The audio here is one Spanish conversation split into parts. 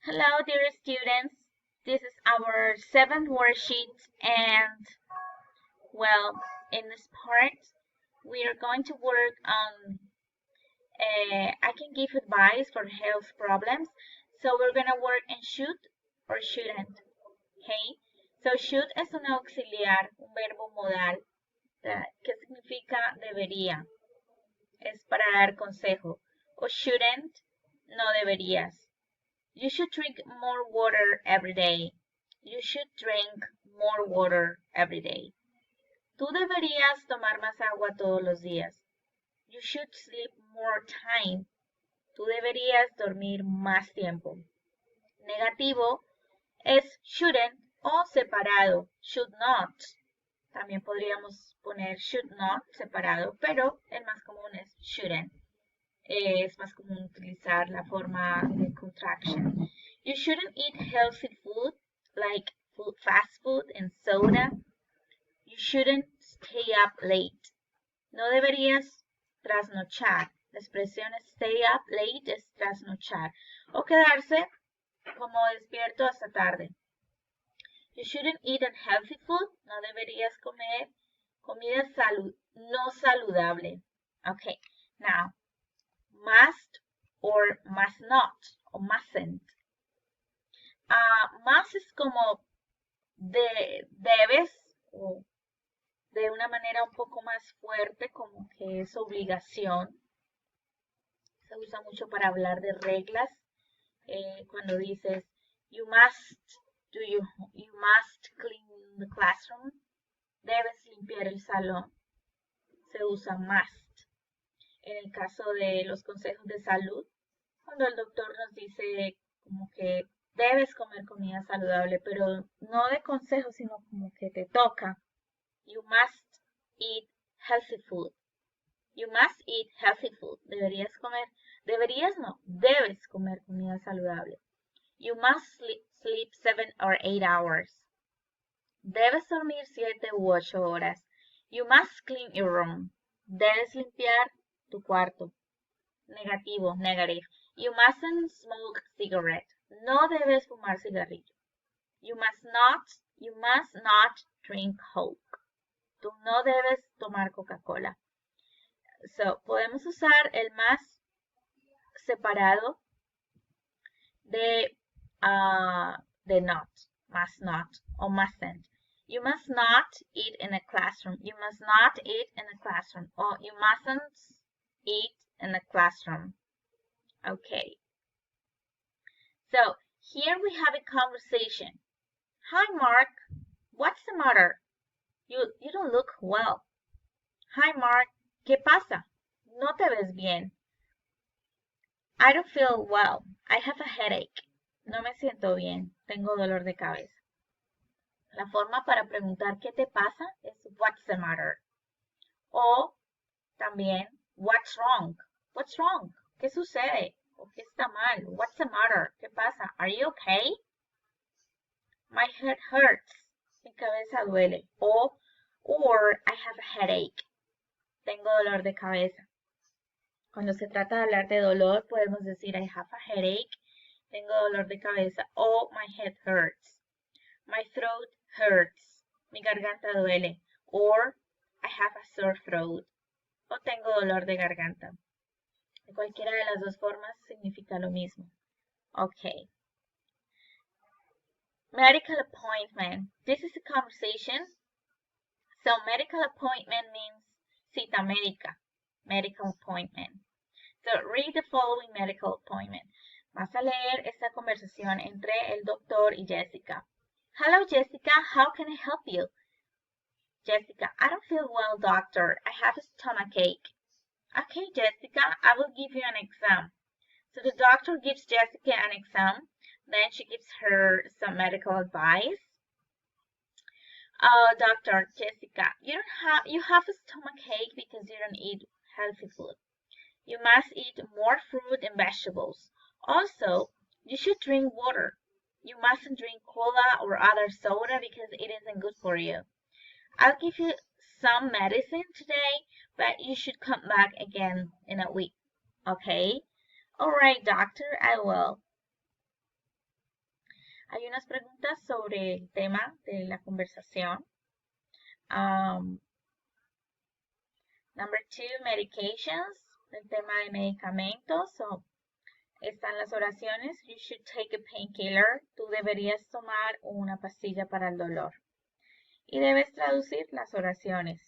Hello, dear students. This is our seventh worksheet, and well, in this part, we are going to work on I can give advice for health problems. So we're going to work in should or shouldn't. Okay? So should es un auxiliar, un verbo modal, que significa debería. Es para dar consejo. O shouldn't, no deberías. You should drink more water every day. You should drink more water every day. Tú deberías tomar más agua todos los días. You should sleep more time. Tú deberías dormir más tiempo. Negativo es shouldn't o separado, should not. También podríamos poner should not separado, pero el más común es shouldn't. Es más común utilizar la forma de contraction. You shouldn't eat healthy food like fast food and soda. You shouldn't stay up late. No deberías trasnochar. La expresión stay up late es trasnochar o quedarse como despierto hasta tarde. You shouldn't eat unhealthy food. No deberías comer comida no saludable. Okay, now must or must not o mustn't. Must es como debes o de una manera un poco más fuerte, como que es obligación. Se usa mucho para hablar de reglas. Cuando dices you must clean the classroom, debes limpiar el salón, se usa must. En el caso de los consejos de salud, cuando el doctor nos dice como que debes comer comida saludable, pero no de consejo, sino como que te toca. You must eat healthy food. You must eat healthy food. Deberías no, debes comer comida saludable. You must sleep 7 or 8 hours. Debes dormir 7 u 8 horas. You must clean your room. Debes limpiar tu cuarto. Negativo, negative. You mustn't smoke cigarette. No debes fumar cigarrillo. You must not drink Coke. Tú no debes tomar Coca-Cola. So, podemos usar el más separado de not, must not o mustn't. You must not eat in a classroom. You must not eat in a classroom. Or you mustn't eat in a classroom. Okay. So, here we have a conversation. Hi, Mark. What's the matter? You don't look well. Hi, Mark. ¿Qué pasa? No te ves bien. I don't feel well. I have a headache. No me siento bien. Tengo dolor de cabeza. La forma para preguntar qué te pasa es what's the matter. O también what's wrong. What's wrong? ¿Qué sucede? ¿O qué está mal? What's the matter? ¿Qué pasa? Are you okay? My head hurts. Mi cabeza duele. Or I have a headache. Tengo dolor de cabeza. Cuando se trata de hablar de dolor, podemos decir I have a headache. Tengo dolor de cabeza. O my head hurts. My throat hurts. Mi garganta duele. Or I have a sore throat. O tengo dolor de garganta. De cualquiera de las dos formas significa lo mismo. Okay. Medical appointment. This is a conversation. So medical appointment means cita médica. Medical appointment. So read the following medical appointment. Vas a leer esta conversación entre el doctor y Jessica. Hello, Jessica. How can I help you? Jessica, I don't feel well, doctor. I have a stomachache. Okay, Jessica, I will give you an exam. So the doctor gives Jessica an exam. Then she gives her some medical advice. Doctor, Jessica, you have a stomachache because you don't eat healthy food. You must eat more fruit and vegetables. Also, you should drink water. You mustn't drink cola or other soda because it isn't good for you. I'll give you some medicine today, but you should come back again in a week. Okay? All right, doctor, I will. Hay unas preguntas sobre el tema de la conversación. Number 2, medications, el tema de medicamentos. So, están las oraciones. You should take a painkiller. Tú deberías tomar una pastilla para el dolor. Y debes traducir las oraciones.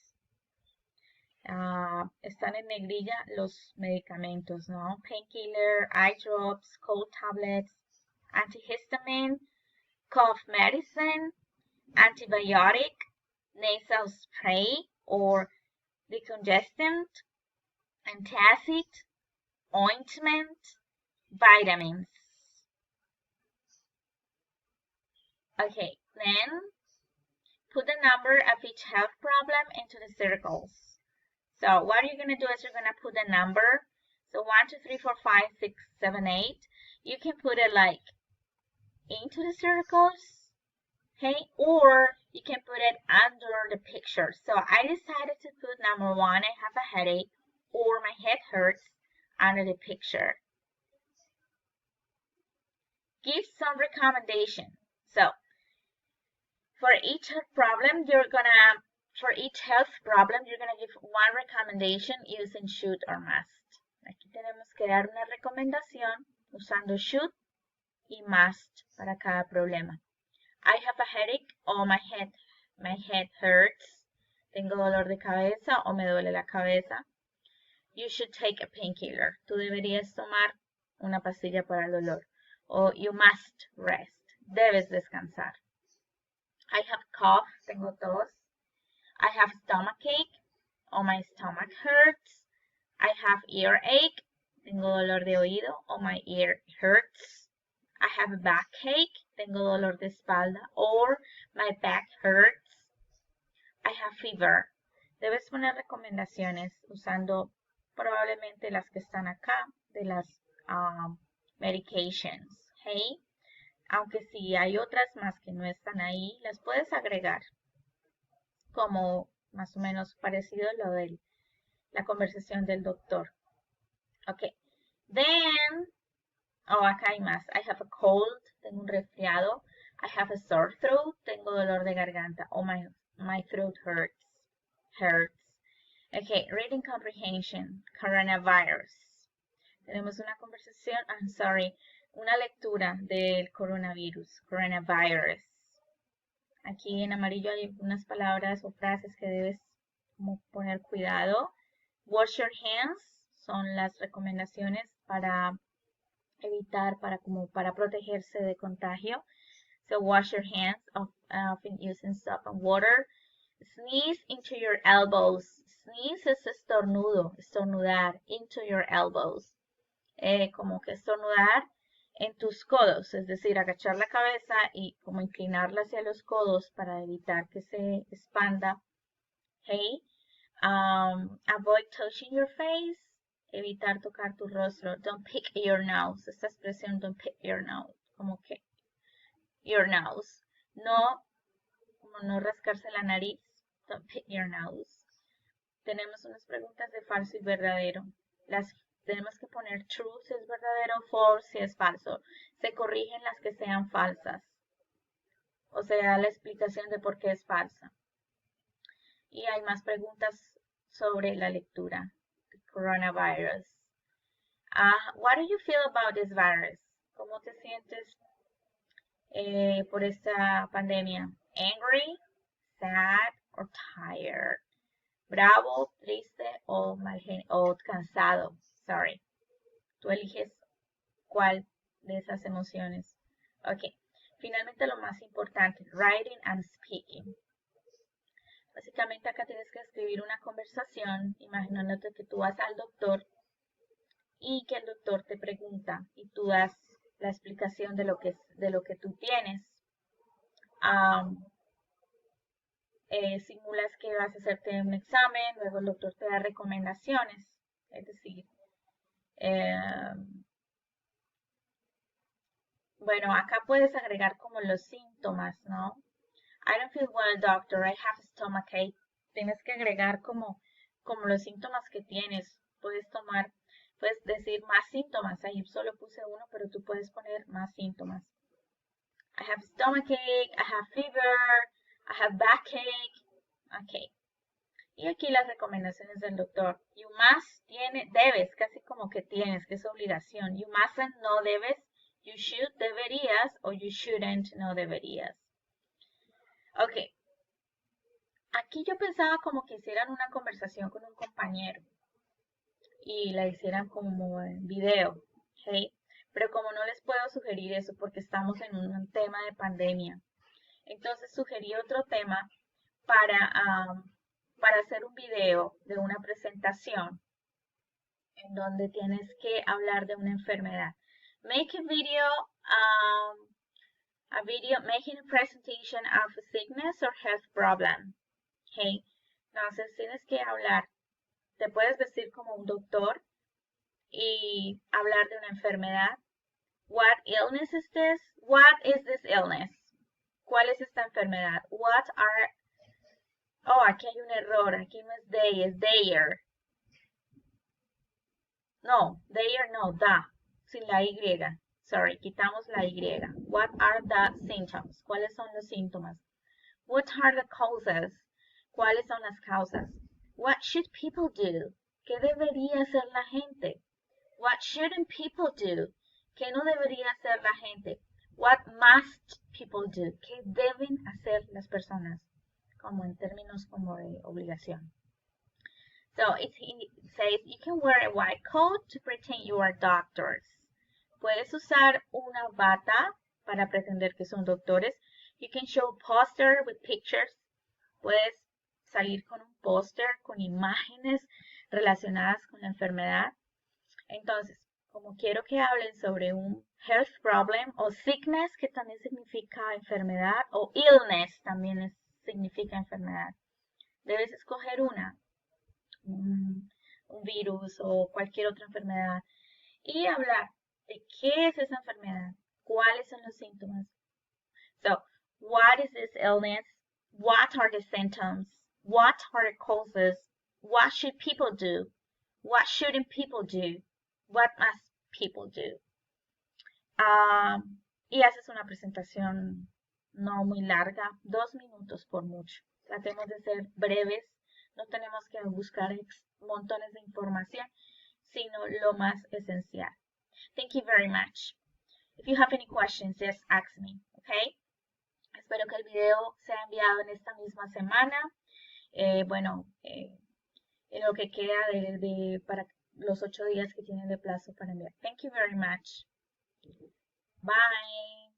Están en negrilla los medicamentos, ¿no? Painkiller, eye drops, cold tablets, antihistamine, cough medicine, antibiotic, nasal spray or decongestant, antacid, ointment, vitamins. Okay, then put the number of each health problem into the circles. So what you're going to do is you're going to put the number. So 1, 2, 3, 4, 5, 6, 7, 8. You can put it like into the circles, okay? Or you can put it under the picture. So I decided to put number 1, I have a headache, or my head hurts, under the picture. Give some recommendation. So for each health problem, you're going to give one recommendation using should or must. Aquí tenemos que dar una recomendación usando should y must para cada problema. I have a headache or my head hurts. Tengo dolor de cabeza o me duele la cabeza. You should take a painkiller. Tú deberías tomar una pastilla para el dolor. O you must rest. Debes descansar. I have cough. Tengo tos. I have stomachache or my stomach hurts. I have earache. Tengo dolor de oído or my ear hurts. I have a backache. Tengo dolor de espalda or my back hurts. I have fever. Debes poner recomendaciones usando probablemente las que están acá de las medications. ¿Okay? Aunque si hay otras más que no están ahí, las puedes agregar como más o menos parecido a lo de la conversación del doctor. Ok. Then, acá hay más. I have a cold. Tengo un resfriado. I have a sore throat. Tengo dolor de garganta. Oh, my throat hurts. Okay, reading comprehension. Coronavirus. Tenemos una conversación, una lectura del coronavirus. Coronavirus. Aquí en amarillo hay unas palabras o frases que debes poner cuidado. Wash your hands son las recomendaciones para evitar, para protegerse de contagio. So wash your hands, often using soap and water. Sneeze into your elbows. Sneeze es estornudo, estornudar, into your elbows. Como que estornudar en tus codos, es decir, agachar la cabeza y como inclinarla hacia los codos para evitar que se expanda. Okay. Avoid touching your face. Evitar tocar tu rostro. Don't pick your nose. Esta expresión, don't pick your nose. Como que your nose. Como no rascarse la nariz. Don't pick your nose. Tenemos unas preguntas de falso y verdadero. Tenemos que poner true si es verdadero, false si es falso. Se corrigen las que sean falsas. O sea, la explicación de por qué es falsa. Y hay más preguntas sobre la lectura. The coronavirus. What do you feel about this virus? ¿Cómo te sientes por esta pandemia? Angry, sad, or tired? Bravo, triste o cansado. Sorry. Tú eliges cuál de esas emociones. Ok. Finalmente lo más importante, writing and speaking. Básicamente acá tienes que escribir una conversación, imaginándote que tú vas al doctor y que el doctor te pregunta y tú das la explicación de lo que tú tienes. Simulas que vas a hacerte un examen, luego el doctor te da recomendaciones, es decir, bueno, acá puedes agregar como los síntomas, ¿no? I don't feel well, doctor, I have stomachache. Tienes que agregar como los síntomas que tienes. Puedes decir más síntomas. Ahí solo puse uno, pero tú puedes poner más síntomas. I have stomachache, I have fever, I have backache. Ok. Y aquí las recomendaciones del doctor. You must, debes, casi como que tienes, que es obligación. You mustn't, no debes. You should, deberías. O you shouldn't, no deberías. Ok. Aquí yo pensaba como que hicieran una conversación con un compañero. Y la hicieran como en video. ¿Ok? Pero como no les puedo sugerir eso porque estamos en un tema de pandemia. Entonces sugerí otro tema para hacer un video de una presentación en donde tienes que hablar de una enfermedad. Make a video making a presentation of a sickness or health problem. Okay. Entonces tienes que hablar. Te puedes vestir como un doctor y hablar de una enfermedad. What illness is this? What is this illness? ¿Cuál es esta enfermedad? What are... Oh, aquí hay un error. Aquí no es they, es their. No, their no, da. Sin la Y. Sorry, quitamos la Y. What are the symptoms? ¿Cuáles son los síntomas? What are the causes? ¿Cuáles son las causas? What should people do? ¿Qué debería hacer la gente? What shouldn't people do? ¿Qué no debería hacer la gente? What must people do? ¿Qué deben hacer las personas? Como en términos como de obligación. So it says you can wear a white coat to pretend you are doctors. Puedes usar una bata para pretender que son doctores. You can show poster with pictures. Puedes salir con un póster con imágenes relacionadas con la enfermedad. Entonces, como quiero que hablen sobre un health problem o sickness, que también significa enfermedad, o illness también significa enfermedad, debes escoger un virus o cualquier otra enfermedad y hablar de qué es esa enfermedad, cuáles son los síntomas. So, what is this illness? What are the symptoms? What are the causes? What should people do? What shouldn't people do? What must people do? Y haces una presentación no muy larga, 2 minutos por mucho. Tratemos de ser breves, no tenemos que buscar montones de información, sino lo más esencial. Thank you very much. If you have any questions, just ask me, okay? Espero que el video sea enviado en esta misma semana. En lo que queda para los 8 días que tienen de plazo para enviar. Thank you very much. Bye.